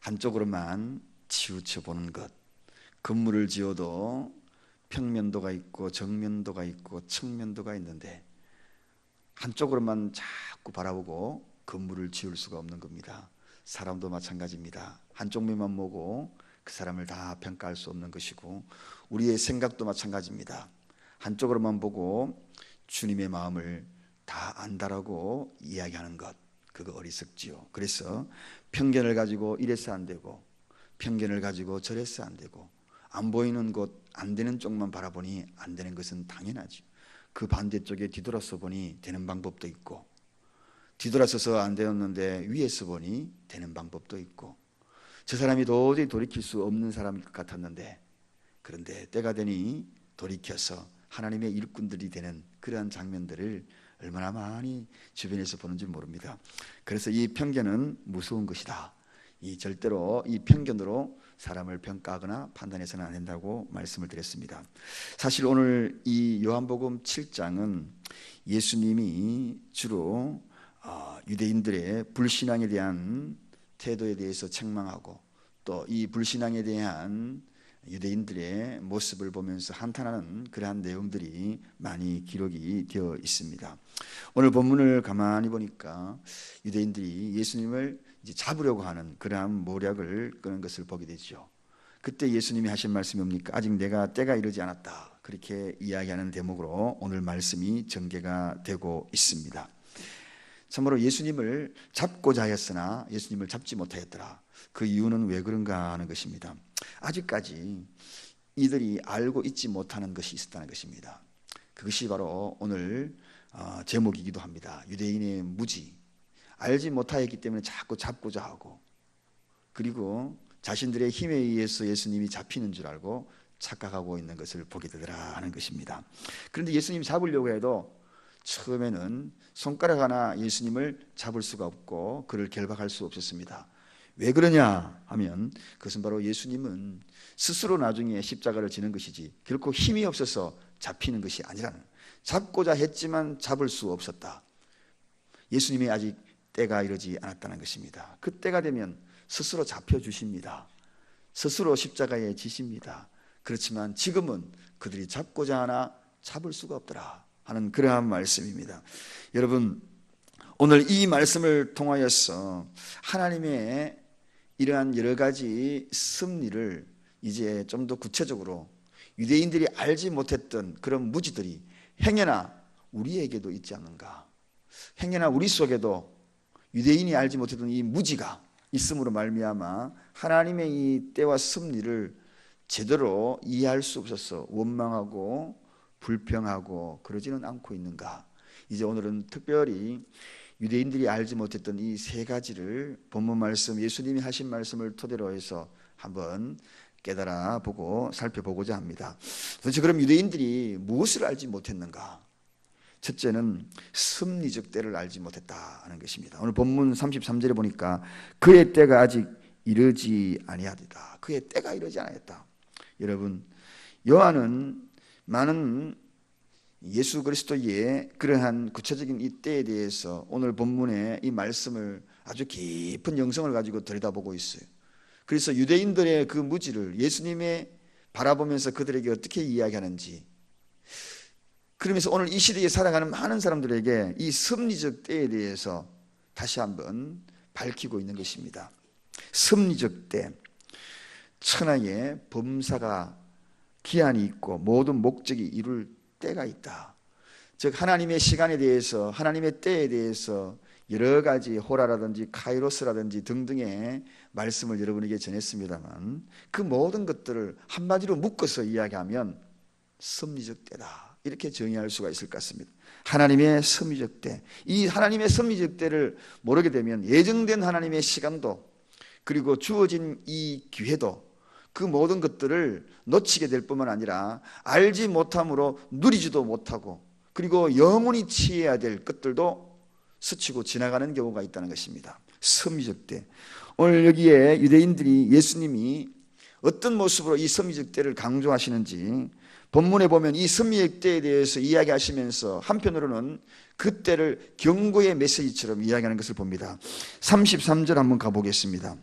한쪽으로만 치우쳐 보는 것. 건물을 지어도 평면도가 있고 정면도가 있고 측면도가 있는데 한쪽으로만 자꾸 바라보고 건물을 지을 수가 없는 겁니다. 사람도 마찬가지입니다. 한쪽 면만 보고 그 사람을 다 평가할 수 없는 것이고, 우리의 생각도 마찬가지입니다. 한쪽으로만 보고 주님의 마음을 다 안다라고 이야기하는 것, 그거 어리석지요. 그래서 편견을 가지고 이래서 안 되고, 편견을 가지고 저래서 안 되고, 안 보이는 곳, 안 되는 쪽만 바라보니 안 되는 것은 당연하죠. 그 반대쪽에 뒤돌아서 보니 되는 방법도 있고, 뒤돌아서서 안 되었는데 위에서 보니 되는 방법도 있고, 저 사람이 도저히 돌이킬 수 없는 사람일 것 같았는데, 그런데 때가 되니 돌이켜서 하나님의 일꾼들이 되는 그러한 장면들을 얼마나 많이 주변에서 보는지 모릅니다. 그래서 이 편견은 무서운 것이다. 절대로 이 편견으로 사람을 평가하거나 판단해서는 안 된다고 말씀을 드렸습니다. 사실 오늘 이 요한복음 7장은 예수님이 주로 유대인들의 불신앙에 대한 태도에 대해서 책망하고, 또 이 불신앙에 대한 유대인들의 모습을 보면서 한탄하는 그러한 내용들이 많이 기록이 되어 있습니다. 오늘 본문을 가만히 보니까 유대인들이 예수님을 이제 잡으려고 하는 그러한 모략을 끄는 것을 보게 되죠. 그때 예수님이 하신 말씀이 뭡니까? 아직 내가 때가 이르지 않았다. 그렇게 이야기하는 대목으로 오늘 말씀이 전개가 되고 있습니다. 참으로 예수님을 잡고자 하였으나 예수님을 잡지 못하였더라. 그 이유는 왜 그런가 하는 것입니다. 아직까지 이들이 알고 있지 못하는 것이 있었다는 것입니다. 그것이 바로 오늘 제목이기도 합니다. 유대인의 무지. 알지 못하였기 때문에 자꾸 잡고자 하고, 그리고 자신들의 힘에 의해서 예수님이 잡히는 줄 알고 착각하고 있는 것을 보게 되더라 하는 것입니다. 그런데 예수님 잡으려고 해도 처음에는 손가락 하나 예수님을 잡을 수가 없고 그를 결박할 수 없었습니다. 왜 그러냐 하면, 그것은 바로 예수님은 스스로 나중에 십자가를 지는 것이지 결코 힘이 없어서 잡히는 것이 아니라는, 잡고자 했지만 잡을 수 없었다. 예수님이 아직 때가 이르지 않았다는 것입니다. 그 때가 되면 스스로 잡혀주십니다. 스스로 십자가에 지십니다. 그렇지만 지금은 그들이 잡고자 하나 잡을 수가 없더라 하는 그러한 말씀입니다. 여러분, 오늘 이 말씀을 통하여서 하나님의 이러한 여러 가지 섭리를 이제 좀 더 구체적으로 유대인들이 알지 못했던 그런 무지들이 행여나 우리에게도 있지 않는가, 행여나 우리 속에도 유대인이 알지 못했던 이 무지가 있음으로 말미암아 하나님의 이 때와 섭리를 제대로 이해할 수 없어서 원망하고 불평하고 그러지는 않고 있는가. 이제 오늘은 특별히 유대인들이 알지 못했던 이 세 가지를 본문 말씀, 예수님이 하신 말씀을 토대로 해서 한번 깨달아 보고 살펴보고자 합니다. 도대체 그럼 유대인들이 무엇을 알지 못했는가? 첫째는 섭리적 때를 알지 못했다 하는 것입니다. 오늘 본문 33절에 보니까 그의 때가 아직 이르지 아니하리다. 그의 때가 이르지 않았다. 여러분, 요한은 많은 예수 그리스도의 그러한 구체적인 이 때에 대해서 오늘 본문의 이 말씀을 아주 깊은 영성을 가지고 들여다보고 있어요. 그래서 유대인들의 그 무지를 예수님의 바라보면서 그들에게 어떻게 이야기하는지, 그러면서 오늘 이 시대에 살아가는 많은 사람들에게 이 섭리적 때에 대해서 다시 한번 밝히고 있는 것입니다. 섭리적 때, 천하의 범사가 기한이 있고 모든 목적이 이룰 때가 있다. 즉 하나님의 시간에 대해서, 하나님의 때에 대해서 여러 가지 호라라든지 카이로스라든지 등등의 말씀을 여러분에게 전했습니다만, 그 모든 것들을 한마디로 묶어서 이야기하면 섭리적 때다, 이렇게 정의할 수가 있을 것 같습니다. 하나님의 섭리적 때, 이 하나님의 섭리적 때를 모르게 되면 예정된 하나님의 시간도, 그리고 주어진 이 기회도, 그 모든 것들을 놓치게 될 뿐만 아니라 알지 못함으로 누리지도 못하고, 그리고 영원히 취해야 될 것들도 스치고 지나가는 경우가 있다는 것입니다. 섭리적 때. 오늘 여기에 유대인들이 예수님이 어떤 모습으로 이 섭리적 때를 강조하시는지 본문에 보면 이 섭리적 때에 대해서 이야기하시면서 한편으로는 그 때를 경고의 메시지처럼 이야기하는 것을 봅니다. 33절 한번 가보겠습니다.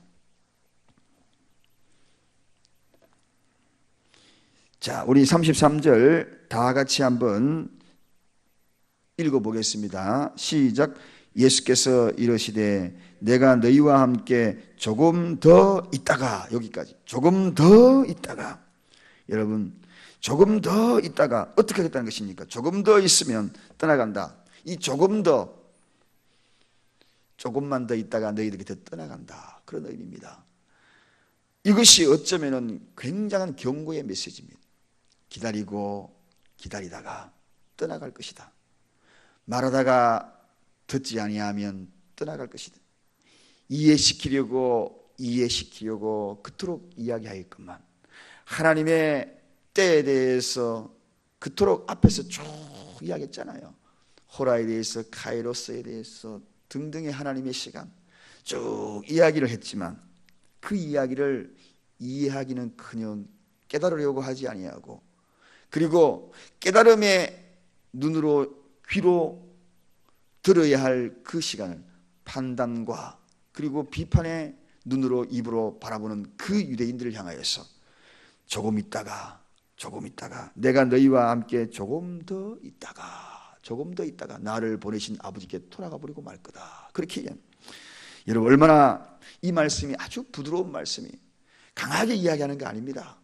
자, 우리 33절 다 같이 한번 읽어보겠습니다. 시작. 예수께서 이르시되 내가 너희와 함께 조금 더 있다가, 여기까지 조금 더 있다가, 여러분 조금 더 있다가 어떻게 하겠다는 것입니까? 조금 더 있으면 떠나간다. 이 조금 더, 조금만 더 있다가 너희들 곁에 떠나간다, 그런 의미입니다. 이것이 어쩌면 굉장한 경고의 메시지입니다. 기다리고 기다리다가 떠나갈 것이다. 말하다가 듣지 아니하면 떠나갈 것이다. 이해시키려고 그토록 이야기하였건만 하나님의 때에 대해서 그토록 앞에서 쭉 이야기했잖아요. 호라에 대해서, 카이로스에 대해서 등등의 하나님의 시간 쭉 이야기를 했지만 그 이야기를 이해하기는커녕 깨달으려고 하지 아니하고, 그리고 깨달음의 눈으로 귀로 들어야 할 그 시간을 판단과 그리고 비판의 눈으로 입으로 바라보는 그 유대인들을 향하여서 조금 있다가 내가 너희와 함께 조금 더 있다가 나를 보내신 아버지께 돌아가 버리고 말 거다, 그렇게 얘기합니다. 여러분, 얼마나 이 말씀이 아주 부드러운 말씀이 강하게 이야기하는 게 아닙니다.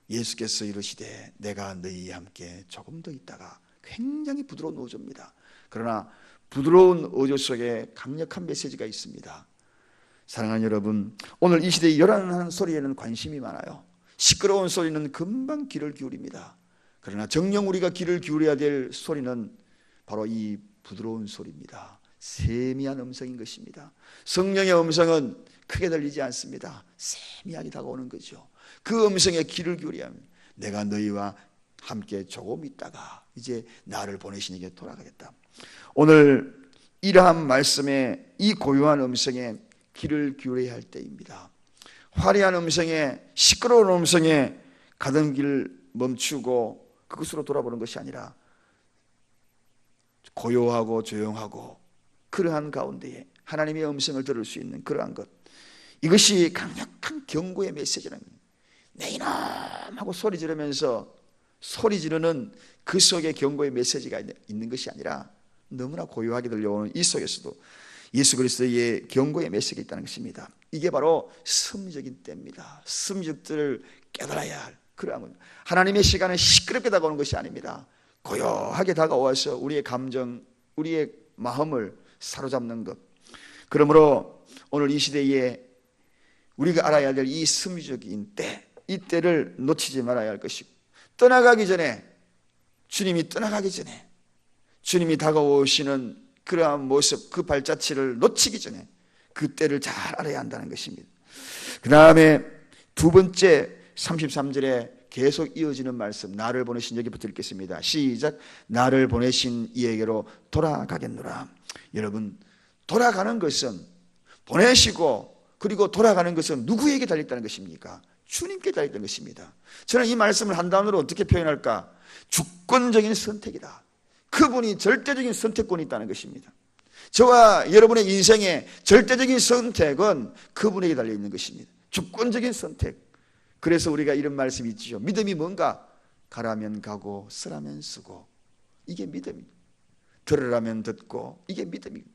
예수께서 이르시되 내가 너희와 함께 조금 더 있다가, 굉장히 부드러운 어조입니다. 그러나 부드러운 어조 속에 강력한 메시지가 있습니다. 사랑하는 여러분, 오늘 이 시대의 요란한 소리에는 관심이 많아요. 시끄러운 소리는 금방 귀를 기울입니다. 그러나 정녕 우리가 귀를 기울여야 될 소리는 바로 이 부드러운 소리입니다. 세미한 음성인 것입니다. 성령의 음성은 크게 들리지 않습니다. 세미하게 다가오는 거죠. 그 음성에 귀를 기울여야 합니다. 내가 너희와 함께 조금 있다가 이제 나를 보내시니께 돌아가겠다. 오늘 이러한 말씀에, 이 고요한 음성에 귀를 기울여야 할 때입니다. 화려한 음성에, 시끄러운 음성에 가던 길 멈추고 그것으로 돌아보는 것이 아니라 고요하고 조용하고 그러한 가운데에 하나님의 음성을 들을 수 있는 그러한 것, 이것이 강력한 경고의 메시지라는 거예요. 내 이놈 하고 소리 지르면서 소리 지르는 그 속에 경고의 메시지가 있는 것이 아니라 너무나 고요하게 들려오는 이 속에서도 예수 그리스도의 경고의 메시지가 있다는 것입니다. 이게 바로 섭리적인 때입니다. 섭리적들을 깨달아야 할 그러한 겁니다. 하나님의 시간은 시끄럽게 다가오는 것이 아닙니다. 고요하게 다가와서 우리의 감정, 우리의 마음을 사로잡는 것. 그러므로 오늘 이 시대에 우리가 알아야 될 이 섭리적인 때, 이 때를 놓치지 말아야 할 것이고, 떠나가기 전에, 주님이 떠나가기 전에, 주님이 다가오시는 그러한 모습, 그 발자취를 놓치기 전에 그 때를 잘 알아야 한다는 것입니다. 그 다음에 두 번째 33절에 계속 이어지는 말씀, 나를 보내신, 여기부터 읽겠습니다. 시작. 나를 보내신 이에게로 돌아가겠노라. 여러분, 돌아가는 것은, 보내시고 그리고 돌아가는 것은 누구에게 달렸다는 것입니까? 주님께 달렸다는 것입니다. 저는 이 말씀을 한 단어로 어떻게 표현할까? 주권적인 선택이다. 그분이 절대적인 선택권이 있다는 것입니다. 저와 여러분의 인생의 절대적인 선택은 그분에게 달려있는 것입니다. 주권적인 선택. 그래서 우리가 이런 말씀이 있죠. 믿음이 뭔가? 가라면 가고 쓰라면 쓰고, 이게 믿음입니다. 들으라면 듣고, 이게 믿음입니다.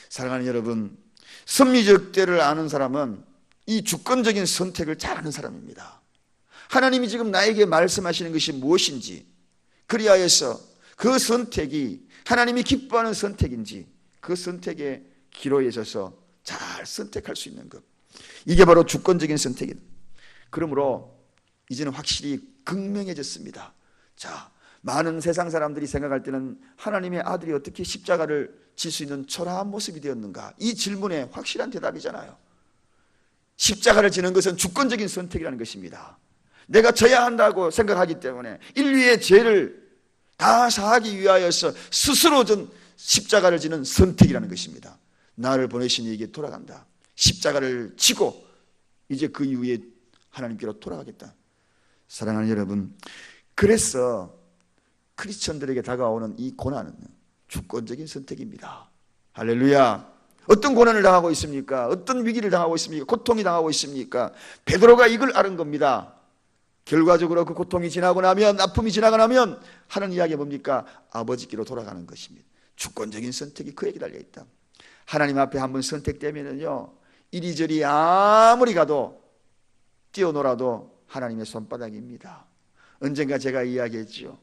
사랑하는 여러분, 섭리적 때를 아는 사람은 이 주권적인 선택을 잘 아는 사람입니다. 하나님이 지금 나에게 말씀하시는 것이 무엇인지, 그리하여서 그 선택이 하나님이 기뻐하는 선택인지 그 선택에 기로에 서서 잘 선택할 수 있는 것, 이게 바로 주권적인 선택이다. 그러므로 이제는 확실히 극명해졌습니다. 자, 많은 세상 사람들이 생각할 때는 하나님의 아들이 어떻게 십자가를 질 수 있는 초라한 모습이 되었는가? 이 질문에 확실한 대답이잖아요. 십자가를 지는 것은 주권적인 선택이라는 것입니다. 내가 져야 한다고 생각하기 때문에 인류의 죄를 다 사하기 위하여서 스스로 전 십자가를 지는 선택이라는 것입니다. 나를 보내신 이에게 돌아간다. 십자가를 지고 이제 그 이후에 하나님께로 돌아가겠다. 사랑하는 여러분, 그래서 크리스천들에게 다가오는 이 고난은 주권적인 선택입니다. 할렐루야. 어떤 고난을 당하고 있습니까? 어떤 위기를 당하고 있습니까? 고통이 당하고 있습니까? 베드로가 이걸 아는 겁니다. 결과적으로 그 고통이 지나고 나면, 아픔이 지나고 나면 하는 이야기가 뭡니까? 아버지께로 돌아가는 것입니다. 주권적인 선택이 그에게 달려있다. 하나님 앞에 한번 선택되면은요, 이리저리 아무리 가도 뛰어놀아도 하나님의 손바닥입니다. 언젠가 제가 이야기했죠.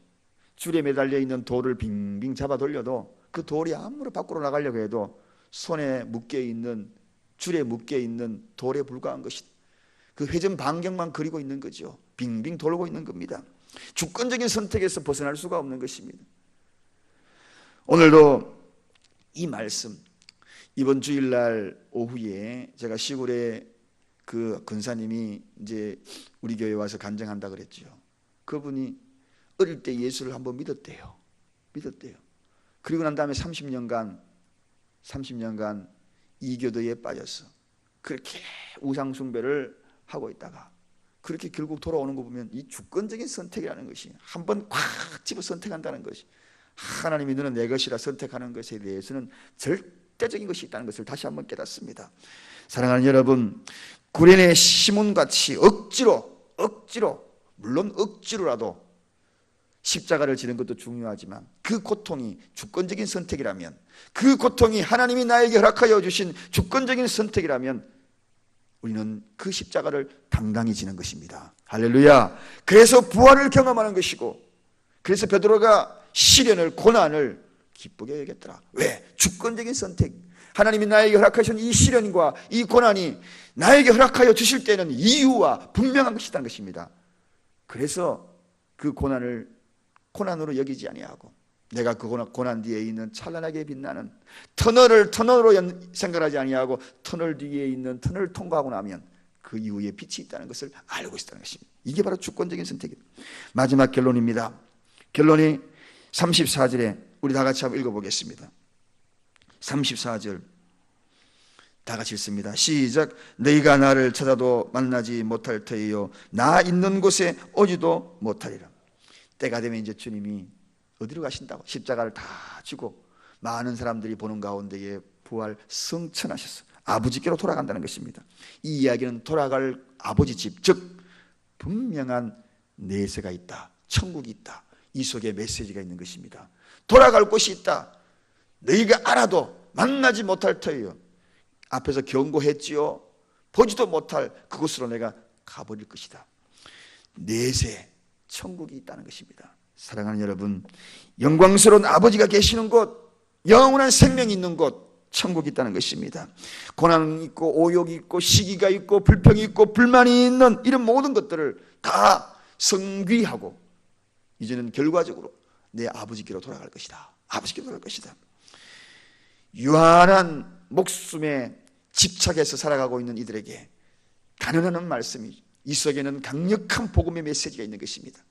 줄에 매달려 있는 돌을 빙빙 잡아 돌려도 그 돌이 아무리 밖으로 나가려고 해도 손에 묶여있는, 줄에 묶여있는 돌에 불과한 것이다. 그 회전 반경만 그리고 있는 거죠. 빙빙 돌고 있는 겁니다. 주권적인 선택에서 벗어날 수가 없는 것입니다. 오늘도 이 말씀, 이번 주일날 오후에 제가 시골에 그 근사님이 이제 우리 교회에 와서 간증한다 그랬죠. 그분이 어릴 때 예수를 한번 믿었대요. 그리고 난 다음에 30년간 이교도에 빠졌어. 그렇게 우상 숭배를 하고 있다가 그렇게 결국 돌아오는 거 보면 이 주권적인 선택이라는 것이, 한번 꽉 집어 선택한다는 것이, 하나님이 너는 내 것이라 선택하는 것에 대해서는 절대적인 것이 있다는 것을 다시 한번 깨닫습니다. 사랑하는 여러분, 구레네 시몬같이 억지로, 물론 억지로라도 십자가를 지는 것도 중요하지만 그 고통이 주권적인 선택이라면, 그 고통이 하나님이 나에게 허락하여 주신 주권적인 선택이라면 우리는 그 십자가를 당당히 지는 것입니다. 할렐루야. 그래서 부활을 경험하는 것이고, 그래서 베드로가 시련을, 고난을 기쁘게 여겼더라. 왜? 주권적인 선택. 하나님이 나에게 허락하신 이 시련과 이 고난이 나에게 허락하여 주실 때는 이유와 분명한 것이라는 것입니다. 그래서 그 고난을 고난으로 여기지 아니하고, 내가 그 고난 뒤에 있는 찬란하게 빛나는 터널으로 생각하지 아니하고 터널 뒤에 있는 터널을 통과하고 나면 그 이후에 빛이 있다는 것을 알고 있다는 것입니다. 이게 바로 주권적인 선택입니다. 마지막 결론입니다. 결론이 34절에 우리 다 같이 한번 읽어보겠습니다. 34절 다 같이 읽습니다. 시작. 너희가 나를 찾아도 만나지 못할 터이요 나 있는 곳에 오지도 못하리라. 때가 되면 이제 주님이 어디로 가신다고? 십자가를 다 지고 많은 사람들이 보는 가운데에 부활 승천하셨어. 아버지께로 돌아간다는 것입니다. 이 이야기는 돌아갈 아버지 집, 즉 분명한 내세가 있다, 천국이 있다, 이 속에 메시지가 있는 것입니다. 돌아갈 곳이 있다. 너희가 알아도 만나지 못할 터이요. 앞에서 경고했지요. 보지도 못할 그곳으로 내가 가버릴 것이다. 내세, 천국이 있다는 것입니다. 사랑하는 여러분, 영광스러운 아버지가 계시는 곳, 영원한 생명이 있는 곳, 천국이 있다는 것입니다. 고난이 있고 오욕이 있고 시기가 있고 불평이 있고 불만이 있는 이런 모든 것들을 다 성귀하고 이제는 결과적으로 내 아버지께로 돌아갈 것이다. 아버지께로 돌아갈 것이다. 유한한 목숨에 집착해서 살아가고 있는 이들에게 가능한 말씀이, 이 속에는 강력한 복음의 메시지가 있는 것입니다.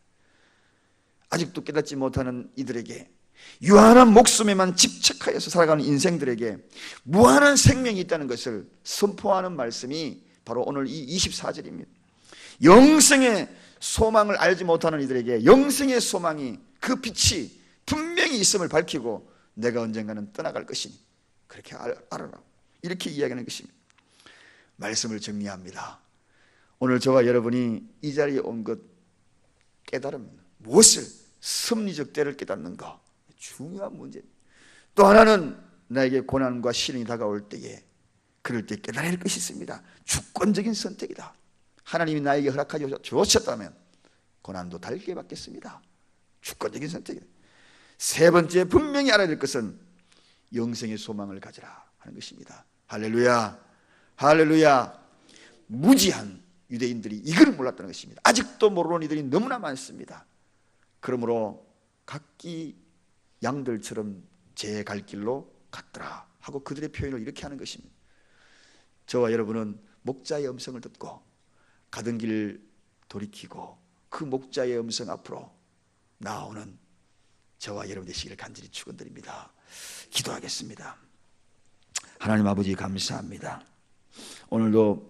아직도 깨닫지 못하는 이들에게, 유한한 목숨에만 집착하여서 살아가는 인생들에게 무한한 생명이 있다는 것을 선포하는 말씀이 바로 오늘 이 24절입니다. 영생의 소망을 알지 못하는 이들에게 영생의 소망이, 그 빛이 분명히 있음을 밝히고 내가 언젠가는 떠나갈 것이니 그렇게 알아라, 이렇게 이야기하는 것입니다. 말씀을 정리합니다. 오늘 저와 여러분이 이 자리에 온 것, 깨달음, 무엇을? 섭리적 때를 깨닫는 것, 중요한 문제. 또 하나는 나에게 고난과 시련이 다가올 때에 그럴 때 깨달을 것이 있습니다. 주권적인 선택이다. 하나님이 나에게 허락하여 주셨다면 고난도 달게 받겠습니다. 주권적인 선택이다. 세 번째, 분명히 알아야 될 것은 영생의 소망을 가지라 하는 것입니다. 할렐루야, 할렐루야. 무지한 유대인들이 이걸 몰랐다는 것입니다. 아직도 모르는 이들이 너무나 많습니다. 그러므로 각기 양들처럼 제 갈 길로 갔더라 하고 그들의 표현을 이렇게 하는 것입니다. 저와 여러분은 목자의 음성을 듣고 가던 길 돌이키고 그 목자의 음성 앞으로 나오는 저와 여러분 되시기를 간절히 축원드립니다. 기도하겠습니다. 하나님 아버지 감사합니다. 오늘도